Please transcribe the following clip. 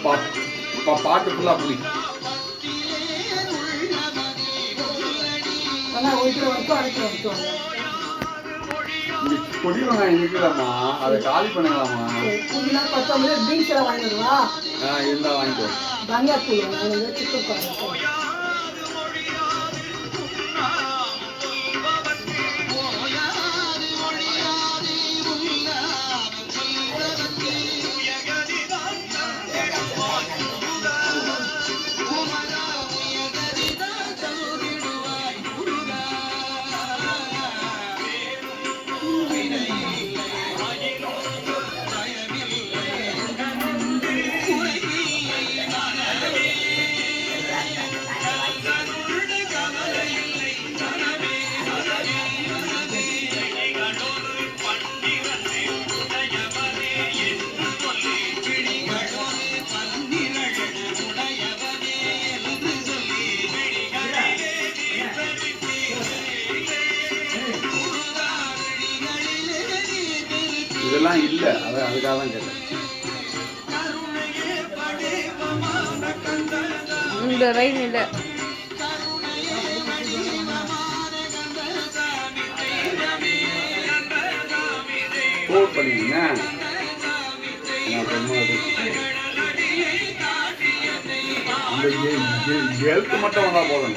பாட்டு ஃபுல்லாக புளி கொடி வெங்காயம் இருக்குதாம்மா, அதை காலி பண்ணலாமா? புதினா கொத்தமல்லி பீன்ஸ் எல்லாம் வாங்கி வருவா. இருந்தா வாங்கிக்கோ. தனியாத்தூள் சிக்கன் இதெல்லாம் இல்லை, அதுக்காக தான் கேட்டேன். இந்த லைன் இல்லை. ஃபோன் பண்ணிங்கன்னா இந்த எழுத்து மட்டும் வந்தால் போதும்.